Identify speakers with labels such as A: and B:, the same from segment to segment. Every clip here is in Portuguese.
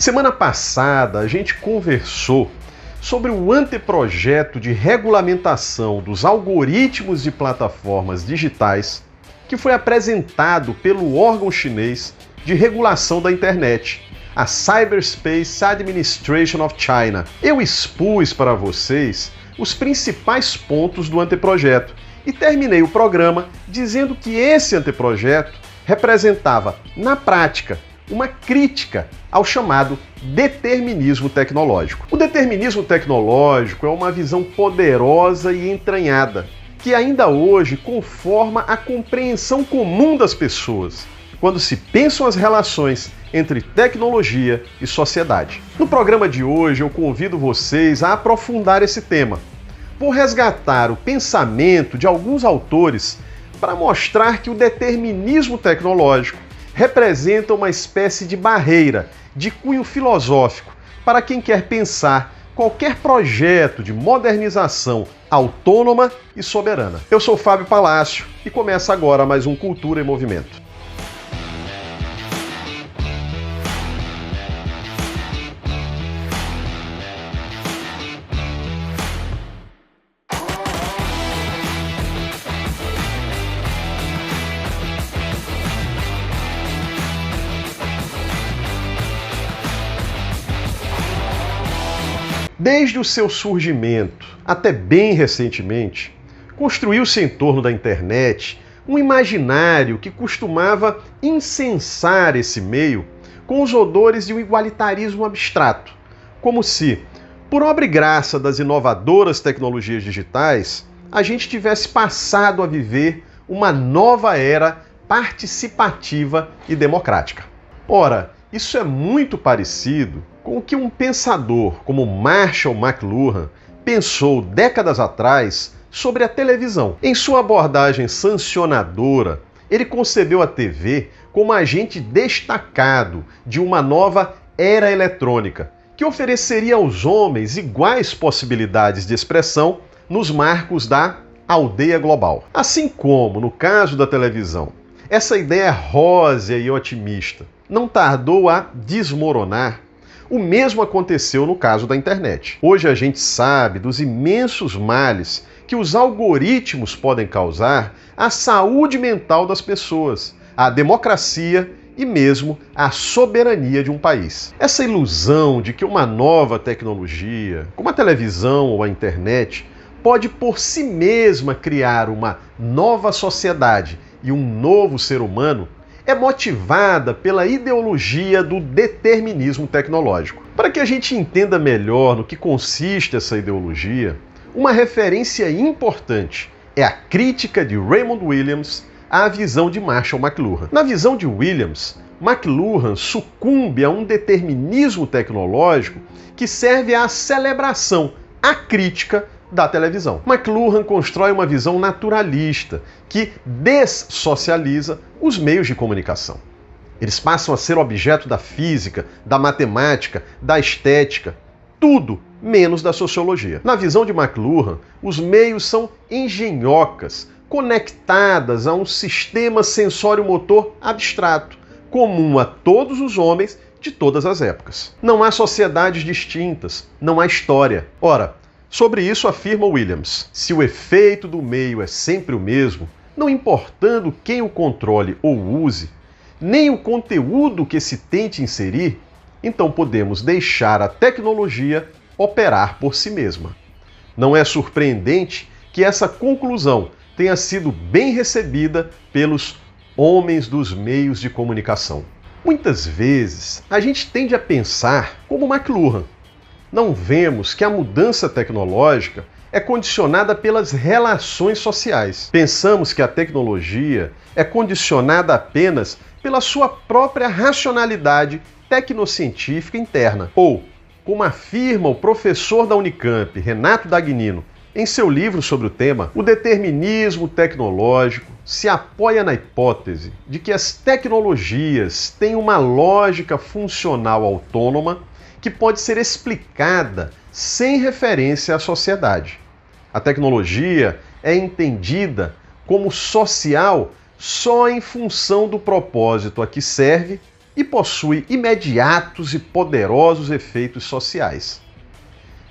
A: Semana passada a gente conversou sobre o anteprojeto de regulamentação dos algoritmos de plataformas digitais que foi apresentado pelo órgão chinês de regulação da internet, a Cyberspace Administration of China. Eu expus para vocês os principais pontos do anteprojeto e terminei o programa dizendo que esse anteprojeto representava, na prática, uma crítica ao chamado determinismo tecnológico. O determinismo tecnológico é uma visão poderosa e entranhada, que ainda hoje conforma a compreensão comum das pessoas quando se pensam as relações entre tecnologia e sociedade. No programa de hoje eu convido vocês a aprofundar esse tema. Vou resgatar o pensamento de alguns autores para mostrar que o determinismo tecnológico representa uma espécie de barreira de cunho filosófico para quem quer pensar qualquer projeto de modernização autônoma e soberana. Eu sou Fábio Palácio e começa agora mais um Cultura em Movimento. Desde o seu surgimento, até bem recentemente, construiu-se em torno da internet um imaginário que costumava incensar esse meio com os odores de um igualitarismo abstrato, como se, por obra e graça das inovadoras tecnologias digitais, a gente tivesse passado a viver uma nova era participativa e democrática. Ora, isso é muito parecido com o que um pensador como Marshall McLuhan pensou décadas atrás sobre a televisão. Em sua abordagem sancionadora, ele concebeu a TV como agente destacado de uma nova era eletrônica, que ofereceria aos homens iguais possibilidades de expressão nos marcos da aldeia global. Assim como, no caso da televisão, essa ideia rósea e otimista não tardou a desmoronar, o mesmo aconteceu no caso da internet. Hoje a gente sabe dos imensos males que os algoritmos podem causar à saúde mental das pessoas, à democracia e mesmo à soberania de um país. Essa ilusão de que uma nova tecnologia, como a televisão ou a internet, pode por si mesma criar uma nova sociedade e um novo ser humano é motivada pela ideologia do determinismo tecnológico. Para que a gente entenda melhor no que consiste essa ideologia, uma referência importante é a crítica de Raymond Williams à visão de Marshall McLuhan. Na visão de Williams, McLuhan sucumbe a um determinismo tecnológico que serve à celebração, à crítica da televisão. McLuhan constrói uma visão naturalista que dessocializa os meios de comunicação. Eles passam a ser objeto da física, da matemática, da estética, tudo menos da sociologia. Na visão de McLuhan, os meios são engenhocas, conectadas a um sistema sensório-motor abstrato, comum a todos os homens de todas as épocas. Não há sociedades distintas, não há história. Ora, sobre isso afirma Williams: se o efeito do meio é sempre o mesmo, não importando quem o controle ou use, nem o conteúdo que se tente inserir, então podemos deixar a tecnologia operar por si mesma. Não é surpreendente que essa conclusão tenha sido bem recebida pelos homens dos meios de comunicação. Muitas vezes, a gente tende a pensar como McLuhan. Não vemos que a mudança tecnológica é condicionada pelas relações sociais. Pensamos que a tecnologia é condicionada apenas pela sua própria racionalidade tecnocientífica interna. Ou, como afirma o professor da Unicamp, Renato Dagnino, em seu livro sobre o tema, o determinismo tecnológico se apoia na hipótese de que as tecnologias têm uma lógica funcional autônoma que pode ser explicada sem referência à sociedade. A tecnologia é entendida como social só em função do propósito a que serve e possui imediatos e poderosos efeitos sociais.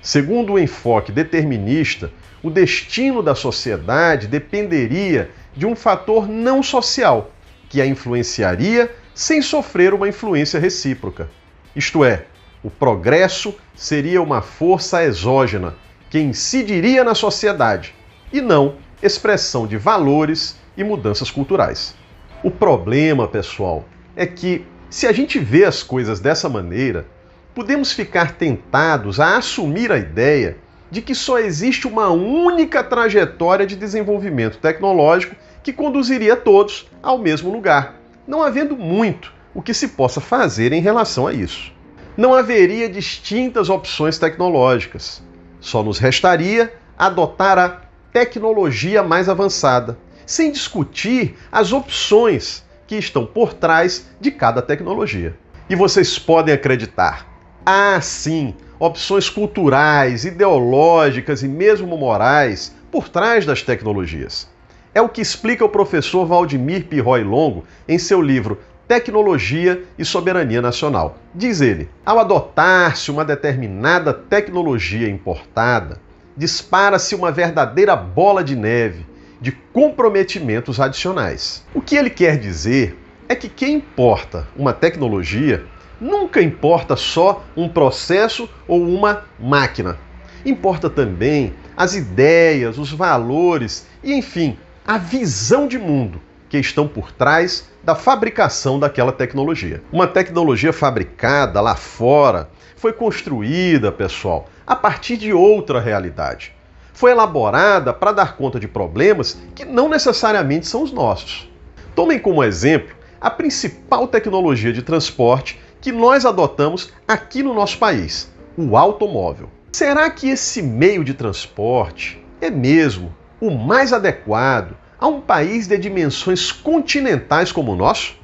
A: Segundo o enfoque determinista, o destino da sociedade dependeria de um fator não social, que a influenciaria sem sofrer uma influência recíproca. Isto é, o progresso seria uma força exógena que incidiria na sociedade, e não expressão de valores e mudanças culturais. O problema, pessoal, é que, se a gente vê as coisas dessa maneira, podemos ficar tentados a assumir a ideia de que só existe uma única trajetória de desenvolvimento tecnológico que conduziria todos ao mesmo lugar, não havendo muito o que se possa fazer em relação a isso. Não haveria distintas opções tecnológicas. Só nos restaria adotar a tecnologia mais avançada, sem discutir as opções que estão por trás de cada tecnologia. E vocês podem acreditar, há sim opções culturais, ideológicas e mesmo morais por trás das tecnologias. É o que explica o professor Valdemir Pirrói Longo em seu livro Tecnologia e Soberania Nacional. Diz ele, ao adotar-se uma determinada tecnologia importada, dispara-se uma verdadeira bola de neve de comprometimentos adicionais. O que ele quer dizer é que quem importa uma tecnologia nunca importa só um processo ou uma máquina. Importa também as ideias, os valores e, enfim, a visão de mundo que estão por trás da fabricação daquela tecnologia. Uma tecnologia fabricada lá fora foi construída, pessoal, a partir de outra realidade. Foi elaborada para dar conta de problemas que não necessariamente são os nossos. Tomem como exemplo a principal tecnologia de transporte que nós adotamos aqui no nosso país, o automóvel. Será que esse meio de transporte é mesmo o mais adequado a um país de dimensões continentais como o nosso?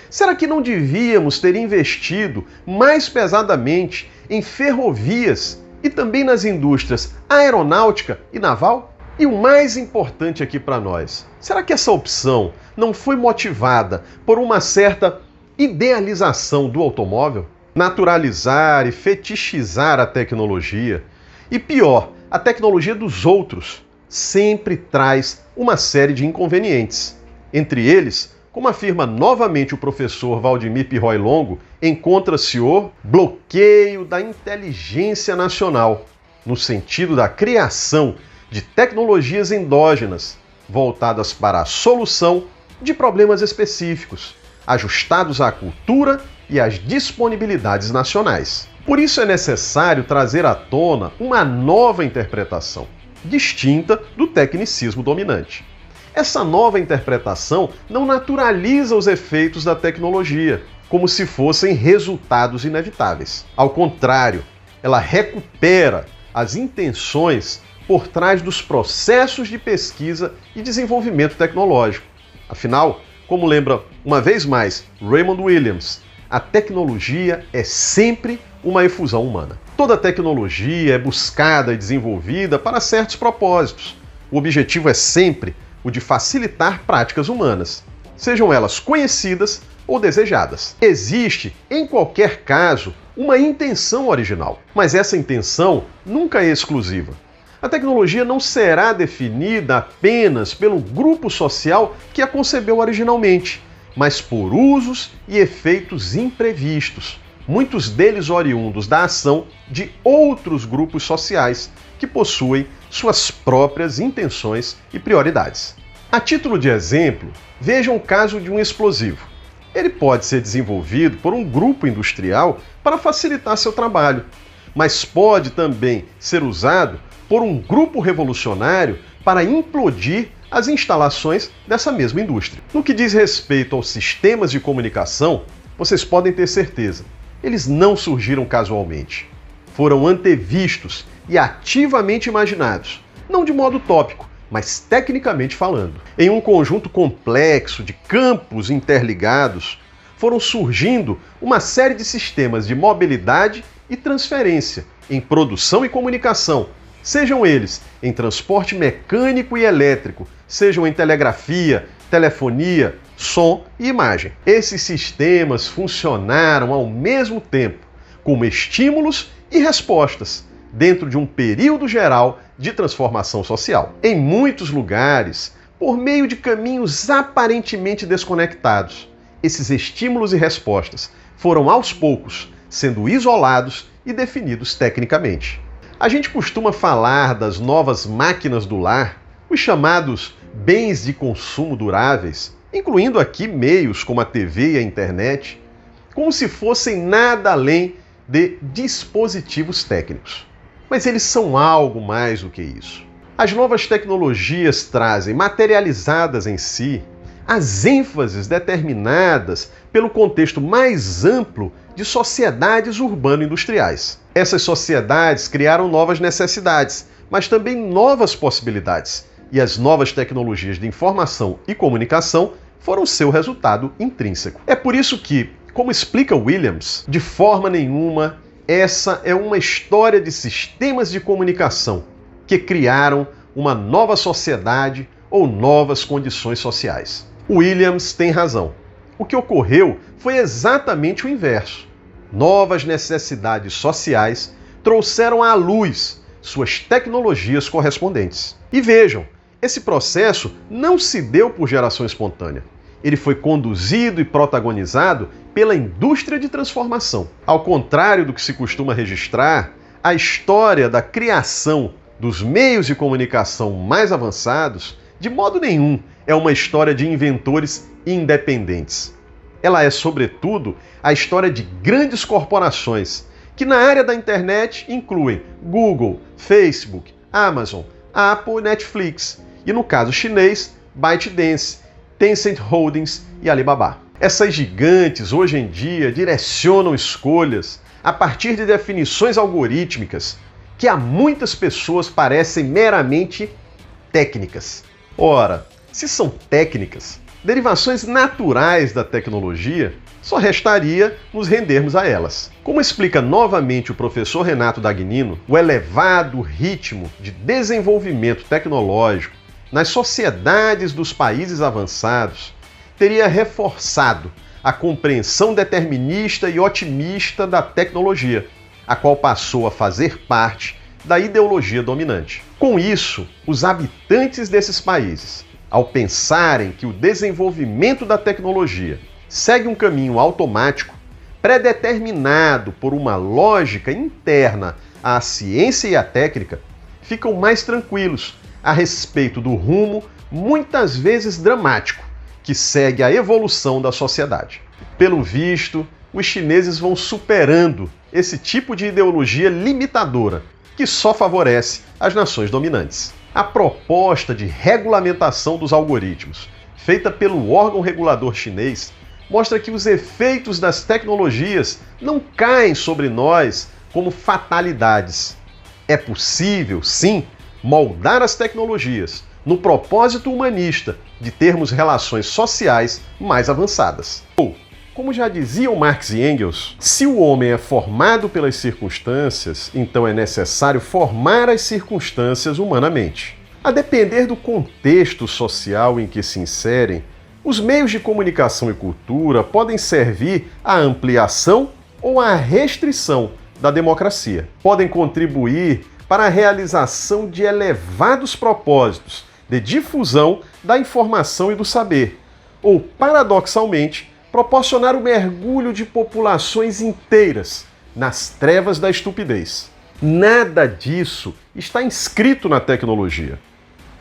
A: Será que não devíamos ter investido mais pesadamente em ferrovias e também nas indústrias aeronáutica e naval? E o mais importante aqui para nós, será que essa opção não foi motivada por uma certa idealização do automóvel? Naturalizar e fetichizar a tecnologia, e pior, a tecnologia dos outros, sempre traz uma série de inconvenientes. Entre eles, como afirma novamente o professor Valdemir Pirrói Longo, encontra-se o bloqueio da inteligência nacional, no sentido da criação de tecnologias endógenas, voltadas para a solução de problemas específicos, ajustados à cultura e às disponibilidades nacionais. Por isso é necessário trazer à tona uma nova interpretação, distinta do tecnicismo dominante. Essa nova interpretação não naturaliza os efeitos da tecnologia, como se fossem resultados inevitáveis. Ao contrário, ela recupera as intenções por trás dos processos de pesquisa e desenvolvimento tecnológico. Afinal, como lembra uma vez mais Raymond Williams, a tecnologia é sempre uma efusão humana. Toda tecnologia é buscada e desenvolvida para certos propósitos. O objetivo é sempre o de facilitar práticas humanas, sejam elas conhecidas ou desejadas. Existe, em qualquer caso, uma intenção original, mas essa intenção nunca é exclusiva. A tecnologia não será definida apenas pelo grupo social que a concebeu originalmente, mas por usos e efeitos imprevistos, muitos deles oriundos da ação de outros grupos sociais que possuem suas próprias intenções e prioridades. A título de exemplo, vejam o caso de um explosivo. Ele pode ser desenvolvido por um grupo industrial para facilitar seu trabalho, mas pode também ser usado por um grupo revolucionário para implodir as instalações dessa mesma indústria. No que diz respeito aos sistemas de comunicação, vocês podem ter certeza, eles não surgiram casualmente. Foram antevistos e ativamente imaginados, não de modo utópico, mas tecnicamente falando. Em um conjunto complexo de campos interligados, foram surgindo uma série de sistemas de mobilidade e transferência em produção e comunicação, sejam eles em transporte mecânico e elétrico, sejam em telegrafia, telefonia, som e imagem. Esses sistemas funcionaram ao mesmo tempo como estímulos e respostas dentro de um período geral de transformação social. Em muitos lugares, por meio de caminhos aparentemente desconectados, esses estímulos e respostas foram aos poucos sendo isolados e definidos tecnicamente. A gente costuma falar das novas máquinas do lar, os chamados bens de consumo duráveis, incluindo aqui meios como a TV e a internet, como se fossem nada além de dispositivos técnicos. Mas eles são algo mais do que isso. As novas tecnologias trazem materializadas em si as ênfases determinadas pelo contexto mais amplo de sociedades urbano-industriais. Essas sociedades criaram novas necessidades, mas também novas possibilidades, e as novas tecnologias de informação e comunicação foram seu resultado intrínseco. É por isso que, como explica Williams, de forma nenhuma essa é uma história de sistemas de comunicação que criaram uma nova sociedade ou novas condições sociais. Williams tem razão. O que ocorreu foi exatamente o inverso. Novas necessidades sociais trouxeram à luz suas tecnologias correspondentes. E vejam, esse processo não se deu por geração espontânea. Ele foi conduzido e protagonizado pela indústria de transformação. Ao contrário do que se costuma registrar, a história da criação dos meios de comunicação mais avançados, de modo nenhum, é uma história de inventores independentes. Ela é, sobretudo, a história de grandes corporações, que na área da internet incluem Google, Facebook, Amazon, Apple e Netflix, e no caso chinês, ByteDance, Tencent Holdings e Alibaba. Essas gigantes, hoje em dia, direcionam escolhas a partir de definições algorítmicas que a muitas pessoas parecem meramente técnicas. Ora, se são técnicas, derivações naturais da tecnologia, só restaria nos rendermos a elas. Como explica novamente o professor Renato Dagnino, o elevado ritmo de desenvolvimento tecnológico nas sociedades dos países avançados teria reforçado a compreensão determinista e otimista da tecnologia, a qual passou a fazer parte da ideologia dominante. Com isso, os habitantes desses países, ao pensarem que o desenvolvimento da tecnologia segue um caminho automático, predeterminado por uma lógica interna à ciência e à técnica, ficam mais tranquilos a respeito do rumo, muitas vezes dramático, que segue a evolução da sociedade. Pelo visto, os chineses vão superando esse tipo de ideologia limitadora, que só favorece as nações dominantes. A proposta de regulamentação dos algoritmos, feita pelo órgão regulador chinês, mostra que os efeitos das tecnologias não caem sobre nós como fatalidades. É possível, sim, moldar as tecnologias no propósito humanista de termos relações sociais mais avançadas. Ou, como já diziam Marx e Engels, se o homem é formado pelas circunstâncias, então é necessário formar as circunstâncias humanamente. A depender do contexto social em que se inserem, os meios de comunicação e cultura podem servir à ampliação ou à restrição da democracia. Podem contribuir para a realização de elevados propósitos de difusão da informação e do saber, ou, paradoxalmente, proporcionar o mergulho de populações inteiras nas trevas da estupidez. Nada disso está inscrito na tecnologia.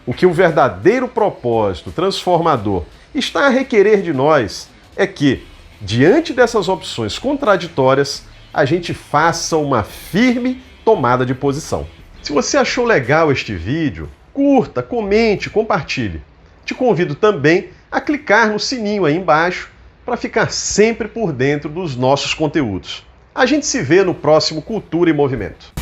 A: O que o verdadeiro propósito transformador está a requerer de nós é que, diante dessas opções contraditórias, a gente faça uma firme tomada de posição. Se você achou legal este vídeo, curta, comente, compartilhe. Te convido também a clicar no sininho aí embaixo para ficar sempre por dentro dos nossos conteúdos. A gente se vê no próximo Cultura e Movimento.